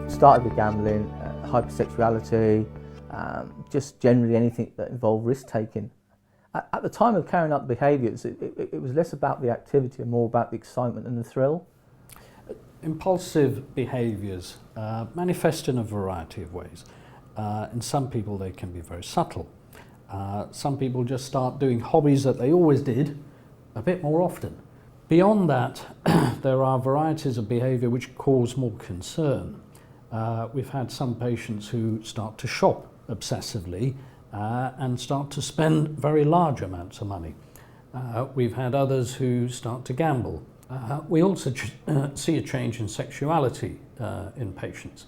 Started with gambling, hypersexuality, just generally anything that involved risk-taking. At the time of carrying out the behaviours, it was less about the activity and more about the excitement and the thrill. Impulsive behaviours manifest in a variety of ways. In some people they can be very subtle. Some people just start doing hobbies that they always did a bit more often. Beyond that, there are varieties of behaviour which cause more concern. We've had some patients who start to shop obsessively and start to spend very large amounts of money. We've had others who start to gamble. We also see a change in sexuality in patients.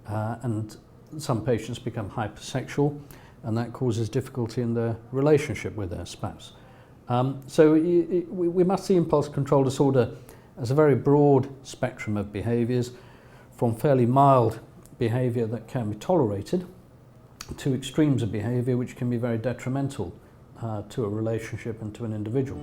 And some patients become hypersexual, and that causes difficulty in their relationship with their spouse. So we must see impulse control disorder as a very broad spectrum of behaviours, from fairly mild behaviour that can be tolerated to extremes of behaviour which can be very detrimental to a relationship and to an individual.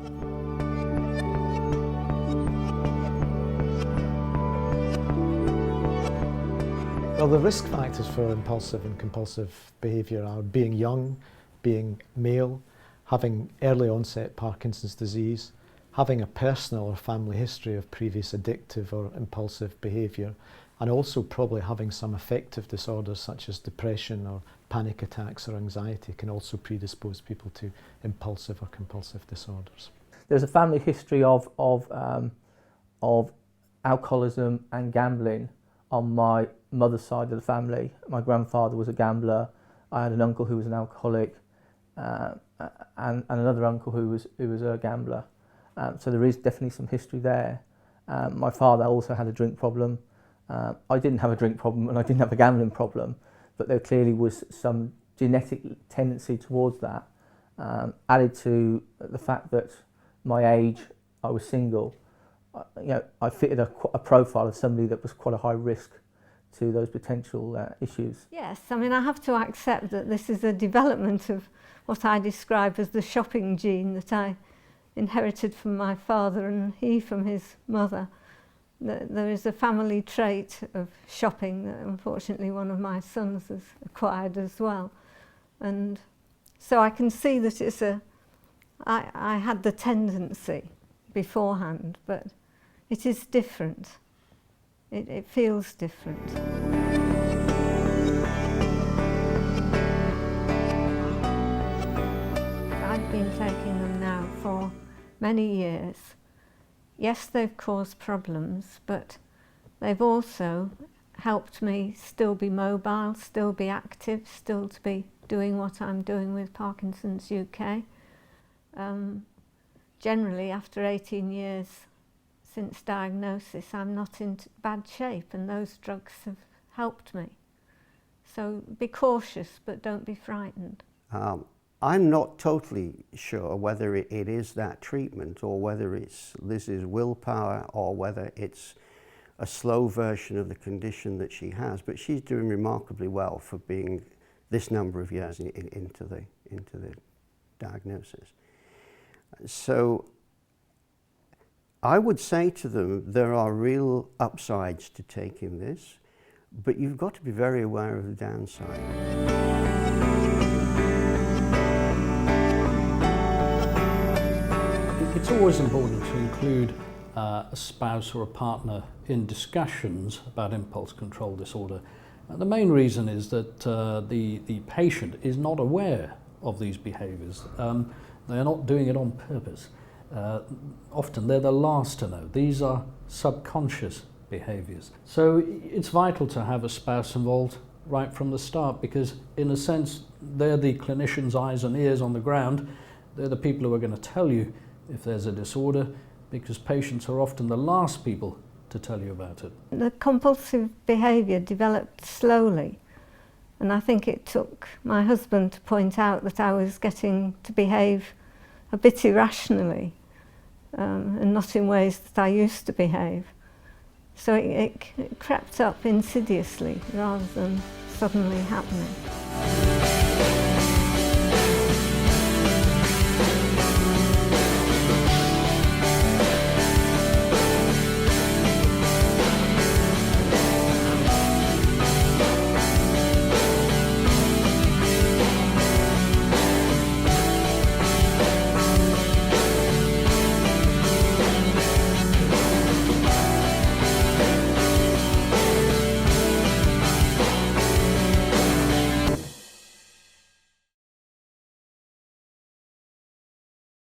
Well, the risk factors for impulsive and compulsive behaviour are being young, being male, having early onset Parkinson's disease, having a personal or family history of previous addictive or impulsive behaviour, and also probably having some affective disorders such as depression or panic attacks or anxiety can also predispose people to impulsive or compulsive disorders. There's a family history of alcoholism and gambling on my mother's side of the family. My grandfather was a gambler. I had an uncle who was an alcoholic, and another uncle who was a gambler. So there is definitely some history there. My father also had a drink problem. I didn't have a drink problem and I didn't have a gambling problem, but there clearly was some genetic tendency towards that, added to the fact that my age, I was single. I fitted a profile of somebody that was quite a high risk to those potential issues. Yes, I mean, I have to accept that this is a development of what I describe as the shopping gene that I inherited from my father and he from his mother. There is a family trait of shopping that unfortunately one of my sons has acquired as well. And so I can see that I had the tendency beforehand, but it is different. It feels different. I've been taking them now for many years. Yes, they've caused problems, but they've also helped me still be mobile, still be active, still to be doing what I'm doing with Parkinson's UK. Generally, after 18 years since diagnosis, I'm not in bad shape, and those drugs have helped me. So be cautious, but don't be frightened. I'm not totally sure whether it is that treatment or whether it's Liz's willpower or whether it's a slow version of the condition that she has, but she's doing remarkably well for being this number of years into the diagnosis. So I would say to them, there are real upsides to taking this, but you've got to be very aware of the downside. It's always important to include a spouse or a partner in discussions about impulse control disorder. The main reason is that the patient is not aware of these behaviours. They are not doing it on purpose. Often they're the last to know. These are subconscious behaviours. So it's vital to have a spouse involved right from the start, because in a sense they're the clinician's eyes and ears on the ground. They're the people who are going to tell you if there's a disorder, because patients are often the last people to tell you about it. The compulsive behaviour developed slowly, and I think it took my husband to point out that I was getting to behave a bit irrationally and not in ways that I used to behave. So it crept up insidiously rather than suddenly happening.